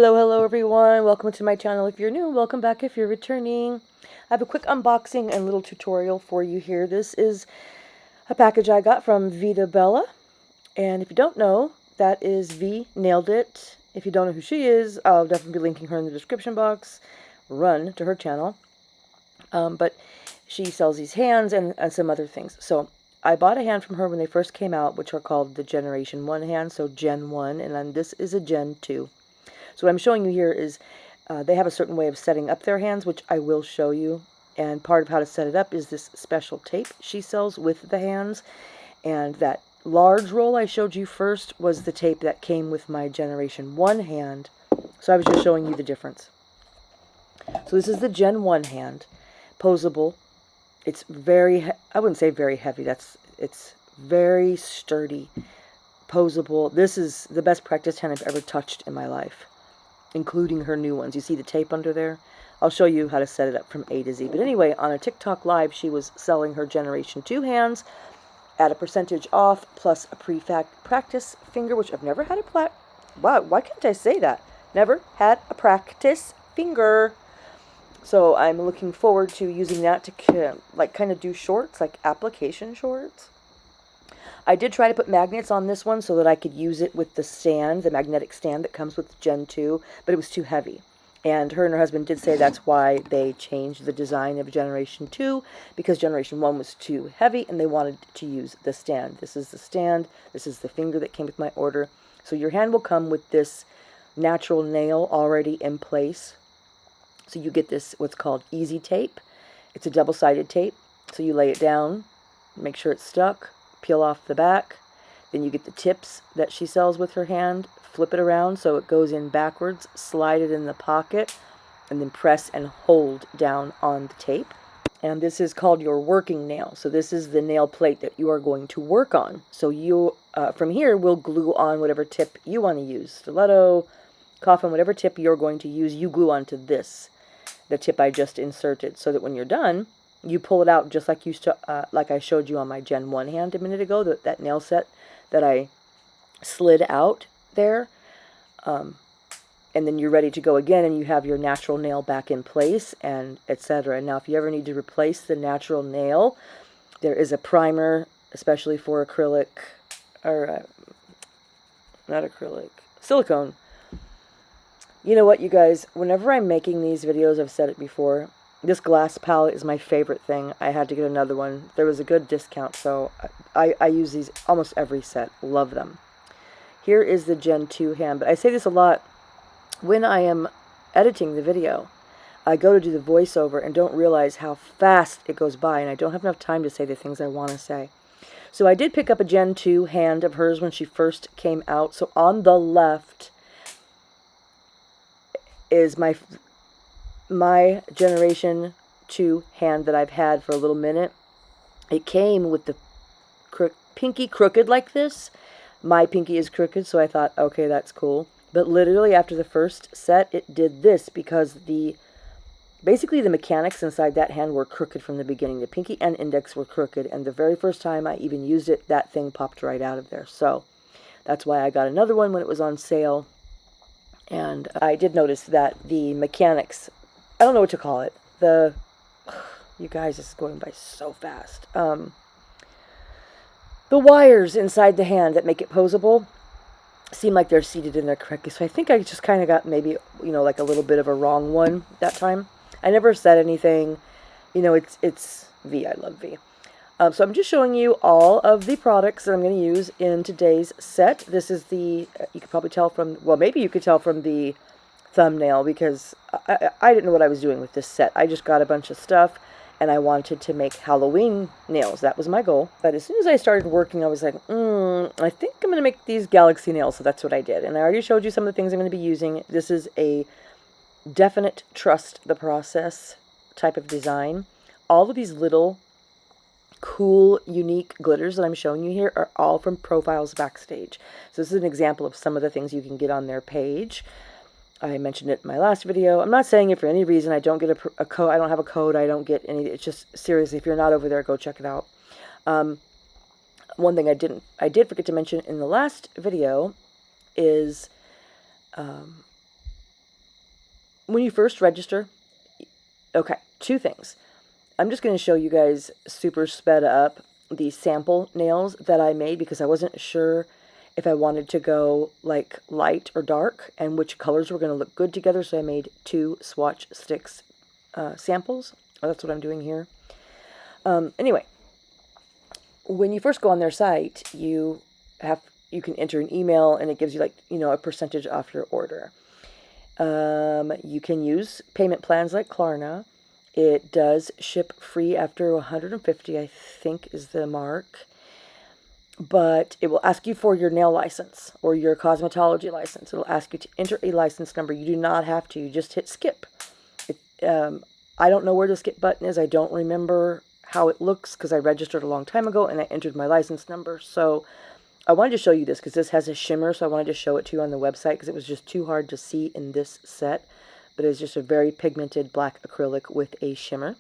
Hello everyone. Welcome to my channel if you're new. Welcome back if you're returning. I have a quick unboxing and little tutorial for you here. This is a package I got from Vita Bella. And if you don't know, that is V Nailed It. If you don't know who she is, I'll definitely be linking her in the description box. Run to her channel. But she sells these hands and some other things. So I bought a hand from her when they first came out, which are called the Generation 1 hand, so Gen 1, and then this is a Gen 2. So what I'm showing you here is they have a certain way of setting up their hands, which I will show you. And part of how to set it up is this special tape she sells with the hands. And that large roll I showed you first was the tape that came with my Generation 1 hand. So I was just showing you the difference. So this is the Gen 1 hand. Posable. It's very, I wouldn't say very heavy. It's very sturdy. Posable. This is the best practice hand I've ever touched in my life, including her new ones. You see the tape under there? I'll show you how to set it up from A to Z. But anyway, on a TikTok live, she was selling her Generation 2 hands at a percentage off, plus a practice finger, which I've never had a wow, why can't I say that? Never had a practice finger. So I'm looking forward to using that to like kind of do shorts, like application shorts. I did try to put magnets on this one so that I could use it with the stand, the magnetic stand that comes with Gen 2, but it was too heavy. And her husband did say that's why they changed the design of Generation 2, because Generation 1 was too heavy and they wanted to use the stand. This is the stand, this is the finger that came with my order. So your hand will come with this natural nail already in place. So you get this, what's called easy tape. It's a double-sided tape. So you lay it down, make sure it's stuck, peel off the back, then you get the tips that she sells with her hand, flip it around so it goes in backwards, slide it in the pocket, and then press and hold down on the tape. And this is called your working nail. So this is the nail plate that you are going to work on. So you, from here, will glue on whatever tip you want to use. Stiletto, coffin, whatever tip you're going to use, you glue onto this, the tip I just inserted, so that when you're done, you pull it out just like like I showed you on my Gen 1 hand a minute ago, that nail set that I slid out there. And then you're ready to go again, and you have your natural nail back in place, and etc. Now, if you ever need to replace the natural nail, there is a primer, especially for acrylic, or not acrylic, silicone. You know what, you guys, whenever I'm making these videos, I've said it before, this glass palette is my favorite thing. I had to get another one. There was a good discount, so I use these almost every set. Love them. Here is the Gen 2 hand, but I say this a lot when I am editing the video. I go to do the voiceover and don't realize how fast it goes by, and I don't have enough time to say the things I want to say. So I did pick up a Gen 2 hand of hers when she first came out. So on the left is my Generation 2 hand that I've had for a little minute. It came with the pinky crooked like this. My pinky is crooked, so I thought, okay, that's cool. But literally after the first set, it did this because basically the mechanics inside that hand were crooked from the beginning. The pinky and index were crooked, and the very first time I even used it, that thing popped right out of there. So that's why I got another one when it was on sale. And I did notice that the mechanics, I don't know what to call it. You guys, this is going by so fast. The wires inside the hand that make it posable seem like they're seated in there correctly. So I think I just kind of got maybe, like a little bit of a wrong one that time. I never said anything. It's V. I love V. So I'm just showing you all of the products that I'm going to use in today's set. This is you could probably tell from, well, maybe you could tell from the thumbnail, because I didn't know what I was doing with this set. I just got a bunch of stuff, and I wanted to make Halloween nails. That was my goal. But as soon as I started working, I was like, I think I'm going to make these galaxy nails. So that's what I did. And I already showed you some of the things I'm going to be using. This is a definite trust the process type of design. All of these little cool, unique glitters that I'm showing you here are all from Profiles Backstage. So this is an example of some of the things you can get on their page. I mentioned it in my last video. I'm not saying it for any reason. I don't get a code. I don't have a code. I don't get any. It's just, seriously, if you're not over there, go check it out. One thing I did forget to mention in the last video is when you first register, okay, two things. I'm just going to show you guys super sped up the sample nails that I made because I wasn't sure if I wanted to go like light or dark and which colors were going to look good together. So I made 2 swatch sticks samples. Oh, that's what I'm doing here. Anyway, when you first go on their site, you can enter an email and it gives you like, a percentage off your order. You can use payment plans like Klarna. It does ship free after 150, I think is the mark. But it will ask you for your nail license or your cosmetology license. It'll ask you to enter a license number. You do not have to. You just hit skip. I don't know where the skip button is. I don't remember how it looks because I registered a long time ago and I entered my license number. So I wanted to show you this because this has a shimmer, so I wanted to show it to you on the website because it was just too hard to see in this set. But it's just a very pigmented black acrylic with a shimmer.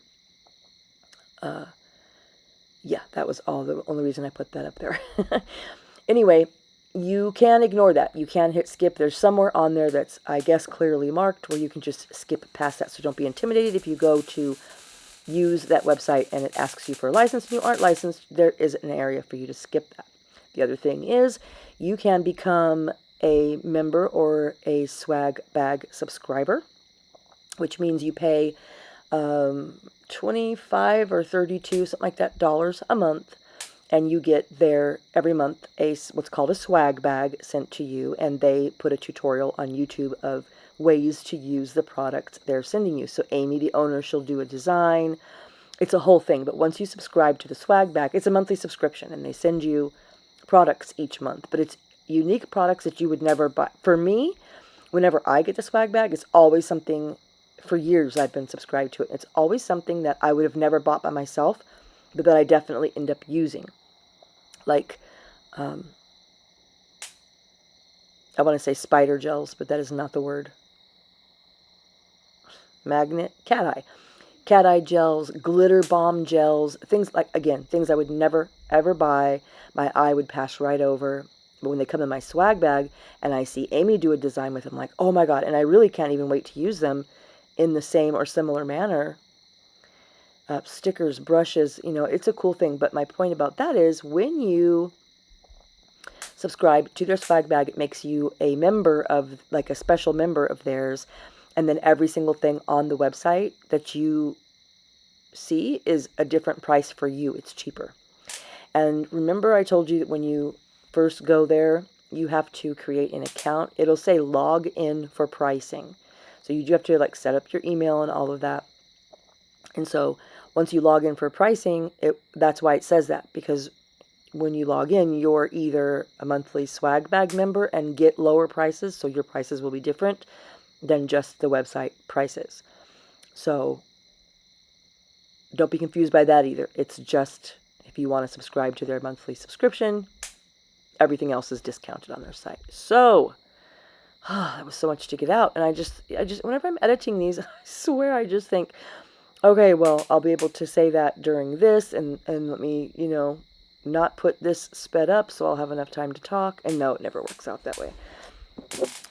Yeah, that was the only reason I put that up there. Anyway, you can ignore that. You can hit skip. There's somewhere on there that's, I guess, clearly marked where you can just skip past that. So don't be intimidated if you go to use that website and it asks you for a license and you aren't licensed. There is an area for you to skip that. The other thing is you can become a member or a swag bag subscriber, which means you pay 25 or 32, something like that, dollars a month, and you get there every month what's called a swag bag sent to you, and they put a tutorial on YouTube of ways to use the products they're sending you. So Amy, the owner, she'll do a design. It's a whole thing, but once you subscribe to the swag bag, it's a monthly subscription, and they send you products each month, but it's unique products that you would never buy. For me, whenever I get the swag bag, it's always something. For years I've been subscribed to it. It's always something that I would have never bought by myself, but that I definitely end up using. Like, I want to say spider gels, but that is not the word. Cat eye gels, glitter bomb gels, things like, again, things I would never ever buy. My eye would pass right over. But when they come in my swag bag and I see Amy do a design with them, I'm like, oh my God, and I really can't even wait to use them in the same or similar manner. Stickers, brushes, it's a cool thing. But my point about that is when you subscribe to their swag bag, it makes you a member of, like a special member of theirs. And then every single thing on the website that you see is a different price for you. It's cheaper. And remember I told you that when you first go there, you have to create an account. It'll say log in for pricing. So you do have to like set up your email and all of that. And so once you log in for pricing, that's why it says that, because when you log in, you're either a monthly swag bag member and get lower prices, so your prices will be different than just the website prices. So don't be confused by that either. It's just if you want to subscribe to their monthly subscription, everything else is discounted on their site. So that was so much to get out. And I just, whenever I'm editing these, I swear I just think, okay, well, I'll be able to say that during this and let me, not put this sped up so I'll have enough time to talk. And no, it never works out that way.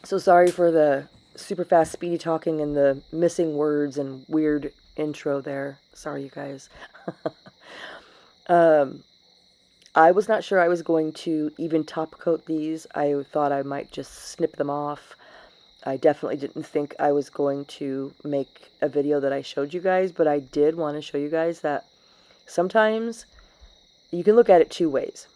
So sorry for the super fast, speedy talking and the missing words and weird intro there. Sorry, you guys. I was not sure I was going to even top coat these. I thought I might just snip them off. I definitely didn't think I was going to make a video that I showed you guys, but I did want to show you guys that sometimes you can look at it 2 ways.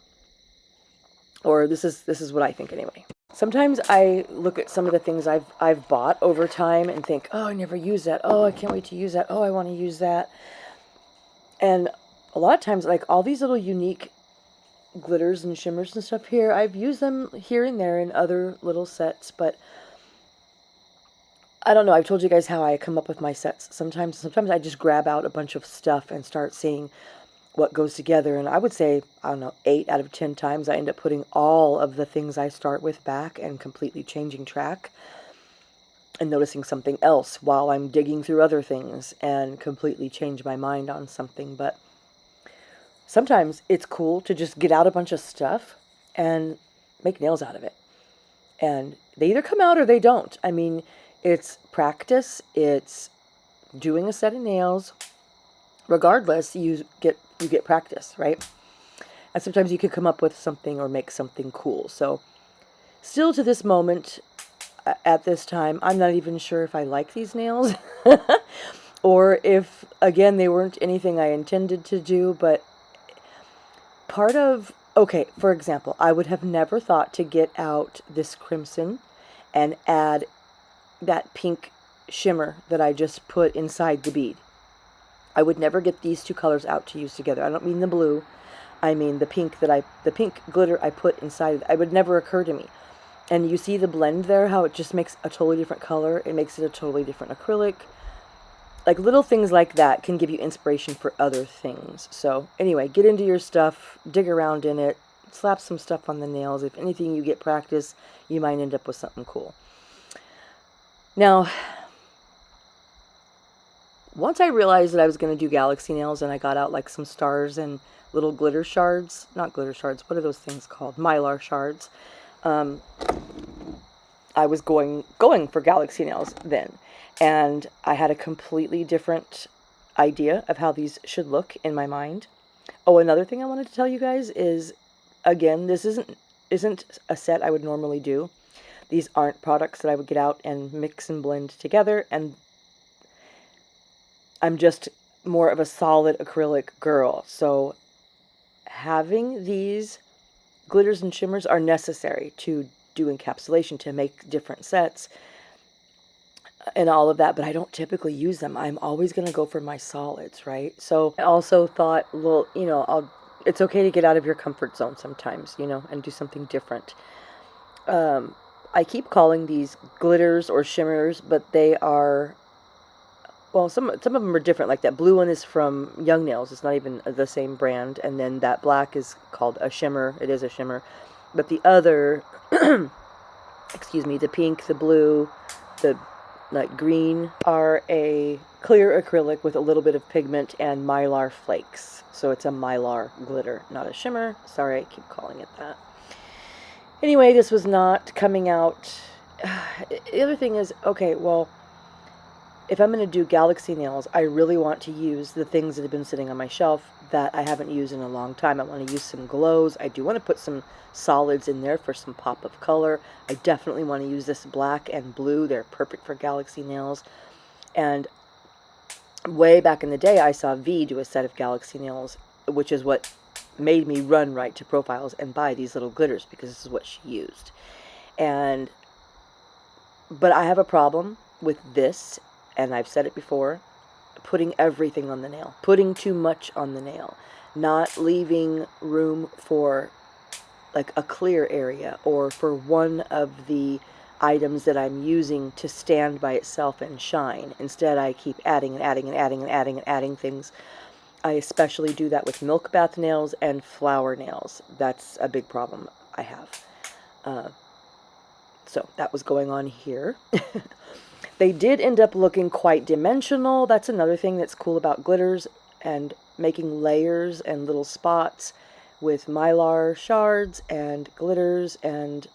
Or this is what I think anyway. Sometimes I look at some of the things I've bought over time and think, oh, I never use that. Oh, I can't wait to use that. Oh, I want to use that. And a lot of times, like all these little unique glitters and shimmers and stuff here, I've used them here and there in other little sets, but I don't know. I've told you guys how I come up with my sets. Sometimes I just grab out a bunch of stuff and start seeing what goes together, and I would say, I don't know, 8 out of 10 times I end up putting all of the things I start with back and completely changing track and noticing something else while I'm digging through other things and completely change my mind on something. But sometimes it's cool to just get out a bunch of stuff and make nails out of it. And they either come out or they don't. I mean, It's practice. It's doing a set of nails. Regardless, you get practice, right? And sometimes you can come up with something or make something cool. So still to this moment, at this time, I'm not even sure if I like these nails. Or if, again, they weren't anything I intended to do. But part of, okay, for example, I would have never thought to get out this crimson and add that pink shimmer that I just put inside the bead. I would never get these two colors out to use together. I don't mean the blue. I mean the pink the pink glitter I put inside. It would never occur to me. And you see the blend there, how it just makes a totally different color. It makes it a totally different acrylic. Like little things like that can give you inspiration for other things. So anyway, get into your stuff, dig around in it, slap some stuff on the nails. If anything, you get practice, you might end up with something cool. Now, once I realized that I was going to do galaxy nails and I got out like some stars and little glitter shards, not glitter shards, what are those things called? Mylar shards. I was going for galaxy nails then. And I had a completely different idea of how these should look in my mind. Oh, another thing I wanted to tell you guys is, again, this isn't a set I would normally do. These aren't products that I would get out and mix and blend together, and I'm just more of a solid acrylic girl. So having these glitters and shimmers are necessary to do encapsulation, to make different sets and all of that, but I don't typically use them. I'm always going to go for my solids, right? So I also thought, well, you know, it's okay to get out of your comfort zone sometimes, you know, and do something different. I keep calling these glitters or shimmers, but they are, well, some of them are different. Like that blue one is from Young Nails. It's not even the same brand. And then that black is called a shimmer. It is a shimmer. But the other, excuse me, the pink, the blue, the like green are a clear acrylic with a little bit of pigment and mylar flakes. So it's a mylar glitter, not a shimmer. Sorry, I keep calling it that. Anyway, this was not coming out. The other thing is, okay, well, if I'm going to do galaxy nails, I really want to use the things that have been sitting on my shelf that I haven't used in a long time. I want to use some glows. I do want to put some solids in there for some pop of color. I definitely want to use this black and blue. They're perfect for galaxy nails. And way back in the day, I saw V do a set of galaxy nails, which is what made me run right to Profiles and buy these little glitters, because this is what she used. But I have a problem with this, and I've said it before, putting everything on the nail, putting too much on the nail, not leaving room for like a clear area or for one of the items that I'm using to stand by itself and shine. Instead, I keep adding and adding and adding and adding and adding things. I especially do that with milk bath nails and flower nails. That's a big problem I have. So that was going on here. They did end up looking quite dimensional. That's another thing that's cool about glitters and making layers and little spots with mylar shards and glitters and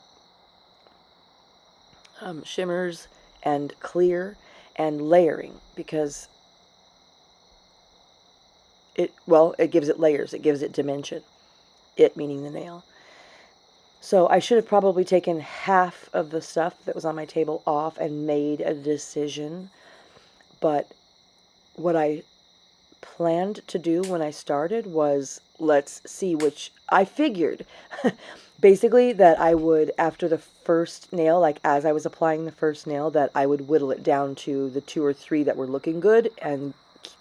shimmers and clear and layering, because it gives it layers. It gives it dimension. It meaning the nail. So I should have probably taken half of the stuff that was on my table off and made a decision. But what I planned to do when I started was, let's see which, I figured basically that I would, after the first nail, like as I was applying the first nail, that I would whittle it down to the 2 or 3 that were looking good and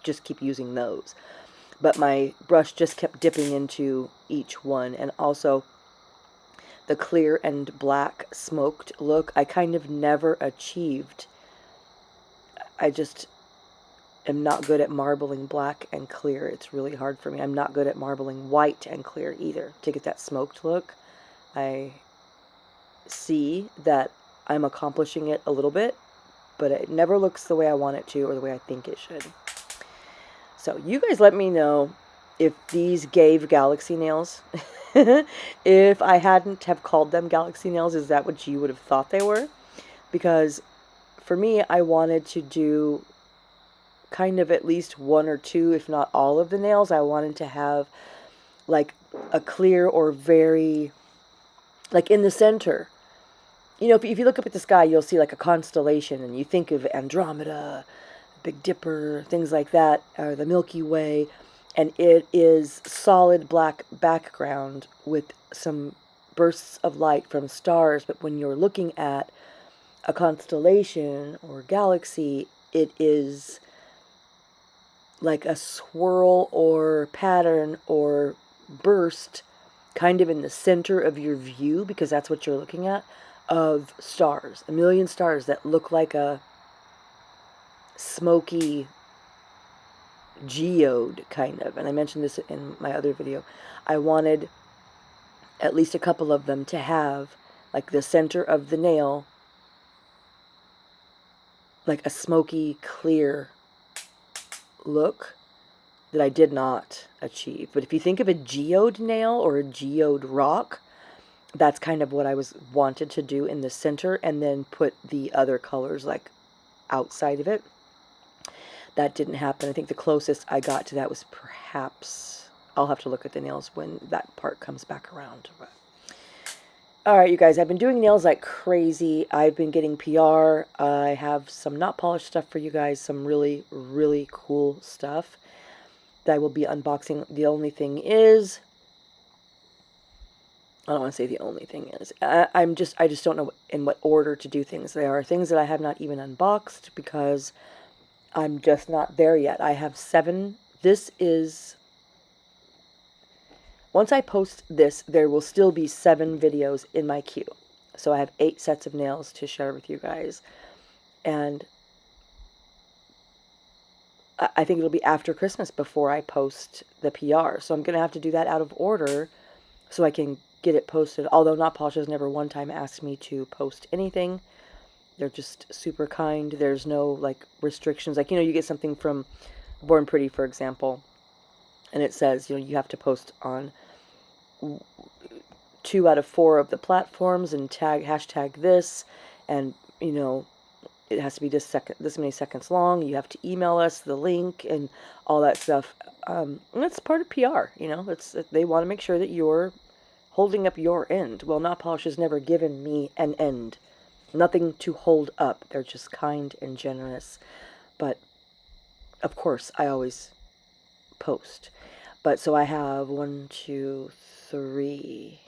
just keep using those. But my brush just kept dipping into each one. And also the clear and black smoked look, I kind of never achieved. I just am not good at marbling black and clear. It's really hard for me. I'm not good at marbling white and clear either to get that smoked look. I see that I'm accomplishing it a little bit, but it never looks the way I want it to or the way I think it should. So you guys let me know if these gave galaxy nails. If I hadn't have called them galaxy nails, is that what you would have thought they were? Because for me, I wanted to do kind of at least one or two, if not all of the nails. I wanted to have like a clear or very, like in the center. You know, if you look up at the sky, you'll see like a constellation, and you think of Andromeda, Big Dipper, things like that, or the Milky Way, and it is solid black background with some bursts of light from stars. But when you're looking at a constellation or galaxy, it is like a swirl or pattern or burst kind of in the center of your view, because that's what you're looking at, of stars, a million stars that look like a smoky geode kind of. And I mentioned this in my other video. I wanted at least a couple of them to have like the center of the nail like a smoky clear look that I did not achieve. But if you think of a geode nail or a geode rock, that's kind of what I wanted to do in the center, and then put the other colors like outside of it. That didn't happen. I think the closest I got to that was perhaps, I'll have to look at the nails when that part comes back around. But alright, you guys, I've been doing nails like crazy. I've been getting PR. I have some not polished stuff for you guys, some really, really cool stuff that I will be unboxing. The only thing is, I don't want to say the only thing is, I just don't know in what order to do things. There are things that I have not even unboxed because I'm just not there yet. I have 7. This is, once I post this, there will still be 7 videos in my queue. So I have 8 sets of nails to share with you guys. And I think it'll be after Christmas before I post the PR. So I'm going to have to do that out of order so I can get it posted. Although Not Polish has never one time asked me to post anything. They're just super kind. There's no like restrictions. Like, you know, you get something from Born Pretty, for example, and it says, you know, you have to post on 2 out of 4 of the platforms and hashtag this, and you know, it has to be this many seconds long. You have to email us the link and all that stuff. And that's part of PR. You know, they want to make sure that you're holding up your end. Well, Not Polish has never given me an end. Nothing to hold up. They're just kind and generous. But of course, I always post. But so I have 1, 2, 3.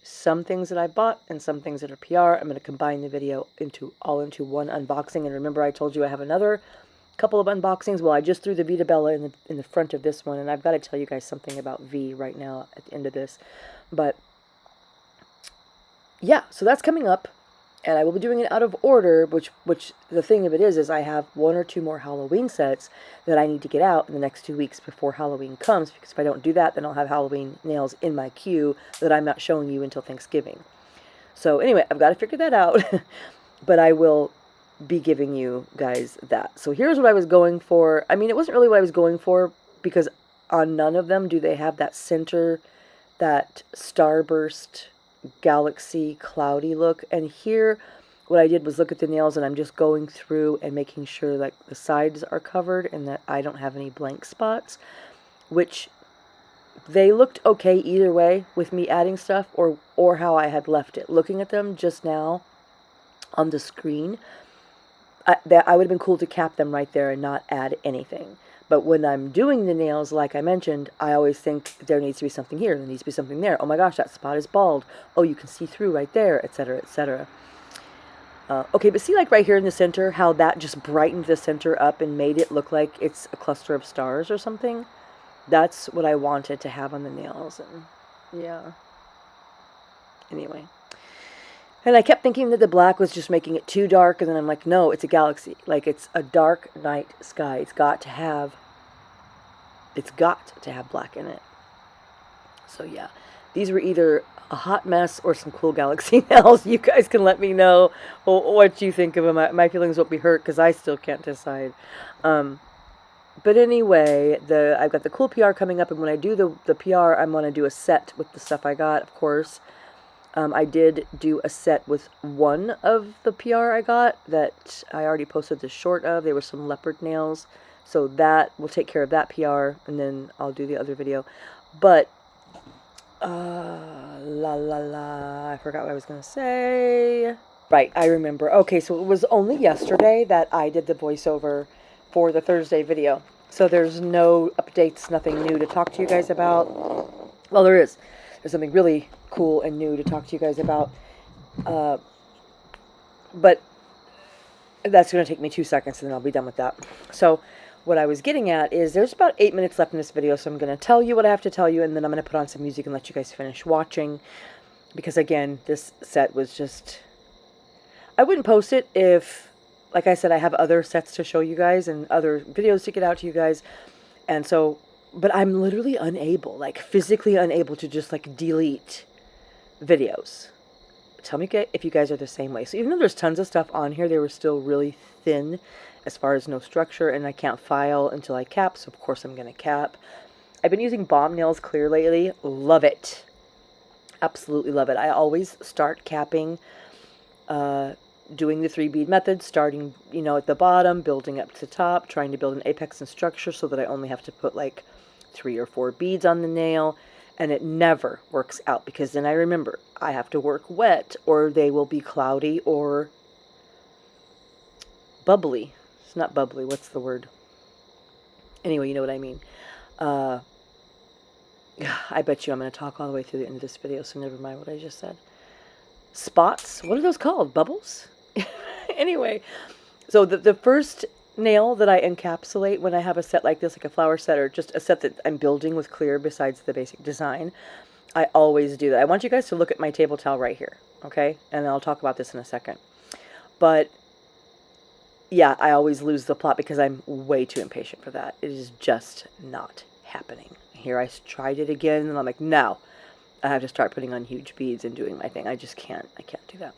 Some things that I bought and some things that are PR. I'm going to combine the video all into one unboxing. And remember, I told you I have another couple of unboxings. Well, I just threw the Vita Bella in the front of this one, and I've got to tell you guys something about V right now at the end of this. But yeah, so that's coming up, and I will be doing it out of order, which the thing of it is I have 1 or 2 more Halloween sets that I need to get out in the next 2 weeks before Halloween comes, because if I don't do that, then I'll have Halloween nails in my queue that I'm not showing you until Thanksgiving. So anyway, I've got to figure that out, but I will be giving you guys that. So here's what I was going for. I mean, it wasn't really what I was going for, because on none of them do they have that center, that starburst, galaxy, cloudy look. And here, what I did was look at the nails, and I'm just going through and making sure like the sides are covered and that I don't have any blank spots, which they looked okay either way with me adding stuff or how I had left it. Looking at them just now on the screen, I would have been cool to cap them right there and not add anything. But when I'm doing the nails, like I mentioned, I always think there needs to be something here, there needs to be something there. Oh my gosh, that spot is bald. Oh, you can see through right there, etc., etc. Okay, but see like right here in the center, how that just brightened the center up and made it look like it's a cluster of stars or something? That's what I wanted to have on the nails. And yeah. Anyway. And I kept thinking that the black was just making it too dark, and then I'm like, no, it's a galaxy. Like, it's a dark night sky. It's got to have black in it. So yeah, these were either a hot mess or some cool galaxy nails. You guys can let me know what you think of them. My feelings won't be hurt because I still can't decide. But anyway, I've got the cool PR coming up, and when I do the PR, I'm going to do a set with the stuff I got, of course. I did do a set with one of the PR I got that I already posted the short of. They were some leopard nails. So that will take care of that PR, and then I'll do the other video. But, I forgot what I was going to say. Right, I remember. Okay, so it was only yesterday that I did the voiceover for the Thursday video. So there's no updates, nothing new to talk to you guys about. Well, there is. There's something really cool and new to talk to you guys about. But that's going to take me 2 seconds and then I'll be done with that. So what I was getting at is there's about 8 minutes left in this video, so I'm going to tell you what I have to tell you, and then I'm going to put on some music and let you guys finish watching. Because again, this set was just... I wouldn't post it if, like I said, I have other sets to show you guys and other videos to get out to you guys. And so, but I'm literally unable, like physically unable to just like delete videos. Tell me if you guys are the same way. So even though there's tons of stuff on here, they were still really thin as far as no structure, and I can't file until I cap, so of course I'm going to cap. I've been using Bomb Nails Clear lately. Love it. Absolutely love it. I always start capping, doing the 3 bead method, starting, you know, at the bottom, building up to the top, trying to build an apex and structure so that I only have to put like 3 or 4 beads on the nail. And it never works out, because then I remember I have to work wet or they will be cloudy or bubbly. It's not bubbly. What's the word? Anyway, you know what I mean. I bet you I'm going to talk all the way through the end of this video, so never mind what I just said. Spots? What are those called? Bubbles? Anyway, so the first nail that I encapsulate when I have a set like this, like a flower set or just a set that I'm building with clear besides the basic design, I always do that. I want you guys to look at my table towel right here, okay? And I'll talk about this in a second. But yeah, I always lose the plot because I'm way too impatient for that. It is just not happening. Here I tried it again, and I'm like, no, I have to start putting on huge beads and doing my thing. I just can't. I can't do that.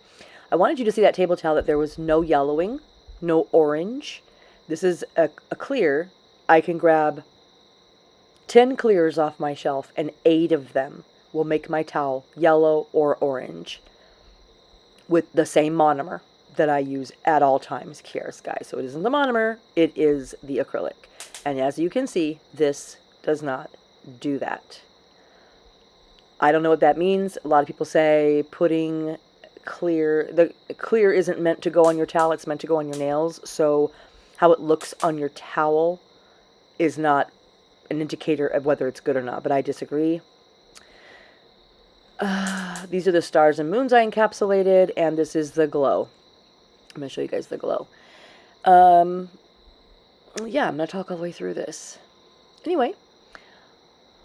I wanted you to see that table towel, that there was no yellowing, no orange. This is a clear. I can grab 10 clears off my shelf, and 8 of them will make my towel yellow or orange with the same monomer that I use at all times, Kairose, guys. So it isn't the monomer, it is the acrylic. And as you can see, this does not do that. I don't know what that means. A lot of people say putting clear, the clear isn't meant to go on your towel, it's meant to go on your nails. So how it looks on your towel is not an indicator of whether it's good or not, but I disagree. These are the stars and moons I encapsulated, and this is the glow. I'm going to show you guys the glow. Yeah, I'm going to talk all the way through this. Anyway.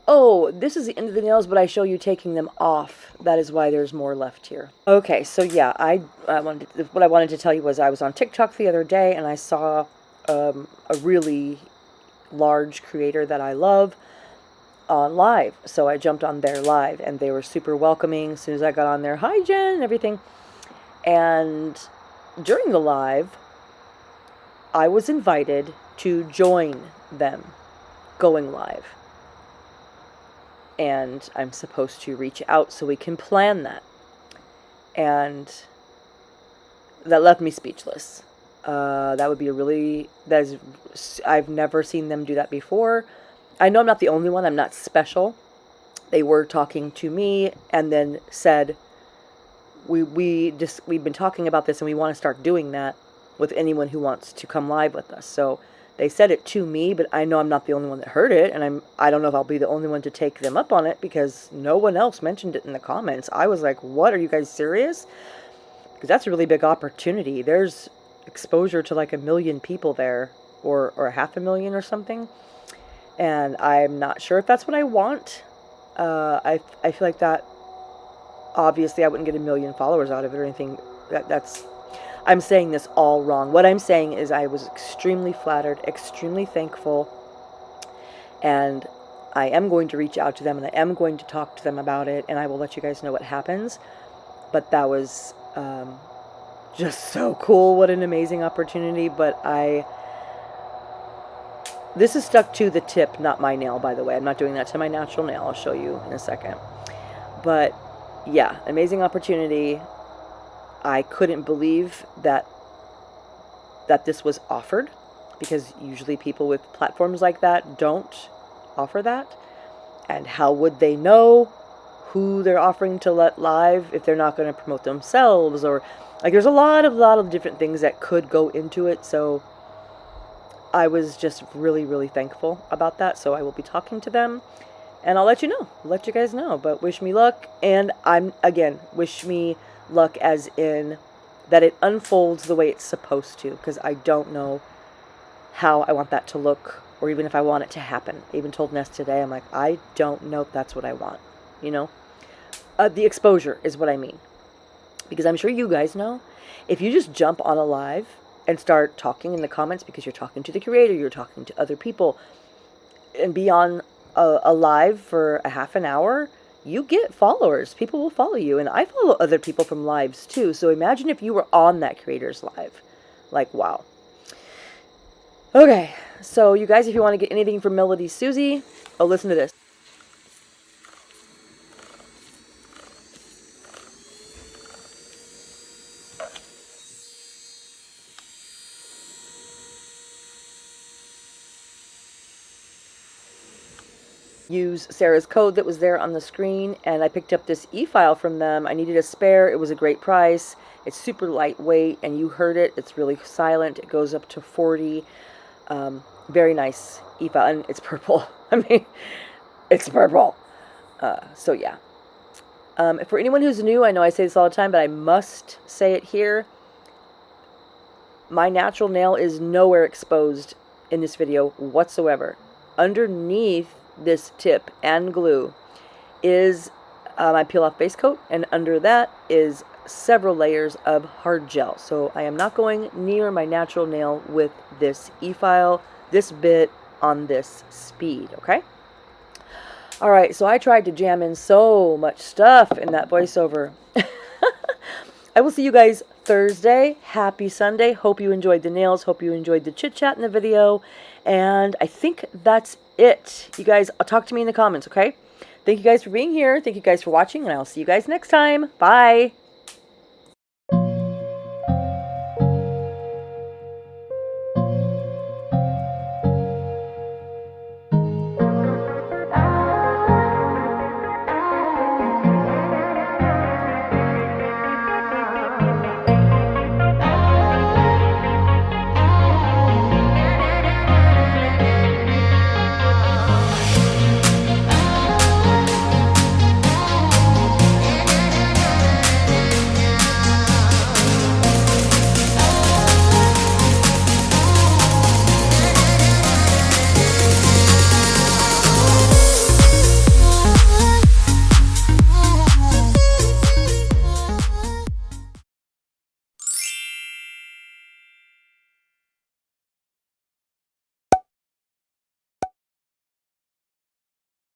Oh, this is the end of the nails, but I show you taking them off. That is why there's more left here. Okay, so yeah, what I wanted to tell you was I was on TikTok the other day, and I saw a really large creator that I love on live. So I jumped on their live, and they were super welcoming. As soon as I got on there, hi Jen, and everything. And during the live, I was invited to join them going live. And I'm supposed to reach out so we can plan that. And that left me speechless. That would be a really... I've never seen them do that before. I know I'm not the only one. I'm not special. They were talking to me and then said, we've been talking about this and we want to start doing that with anyone who wants to come live with us. So they said it to me, but I know I'm not the only one that heard it, and I don't know if I'll be the only one to take them up on it, because no one else mentioned it in the comments. I was like, what, are you guys serious? Because that's a really big opportunity. There's exposure to like 1 million people there, or 500,000 or something, and I'm not sure if that's what I want. I feel like that, obviously I wouldn't get 1 million followers out of it or anything. That's... I'm saying this all wrong. What I'm saying is I was extremely flattered, extremely thankful, and I am going to reach out to them, and I am going to talk to them about it, and I will let you guys know what happens. But that was just so cool. What an amazing opportunity. But this is stuck to the tip, not my nail, by the way. I'm not doing that to my natural nail. I'll show you in a second. But yeah, amazing opportunity. I couldn't believe that this was offered, because usually people with platforms like that don't offer that. And how would they know who they're offering to let live if they're not going to promote themselves? Or like, there's a lot of different things that could go into it. So I was just really, really thankful about that. So I will be talking to them, and I'll let you know, let you guys know. But wish me luck. And again, wish me luck as in that it unfolds the way it's supposed to, because I don't know how I want that to look, or even if I want it to happen. I even told Ness today, I'm like, I don't know if that's what I want, you know? The exposure is what I mean. Because I'm sure you guys know, if you just jump on a live and start talking in the comments, because you're talking to the creator, you're talking to other people, and be on a live for a half an hour, you get followers. People will follow you. And I follow other people from lives too. So imagine if you were on that creator's live. Like, wow. Okay, so you guys, if you want to get anything from Melody Susie, listen to this. Use Sarah's code that was there on the screen, and I picked up this e-file from them. I needed a spare. It was a great price. It's super lightweight, and you heard it. It's really silent. It goes up to 40. Very nice e-file, and it's purple. I mean, it's purple. So yeah. For anyone who's new, I know I say this all the time, but I must say it here. My natural nail is nowhere exposed in this video whatsoever. Underneath this tip and glue is my peel off base coat, and under that is several layers of hard gel. So I am not going near my natural nail with this e-file, this bit, on this speed, okay? All right, so I tried to jam in so much stuff in that voiceover. I will see you guys Thursday. Happy Sunday. Hope you enjoyed the nails. Hope you enjoyed the chit chat in the video. And I think that's it. You guys, talk to me in the comments, okay? Thank you guys for being here. Thank you guys for watching, and I'll see you guys next time. Bye.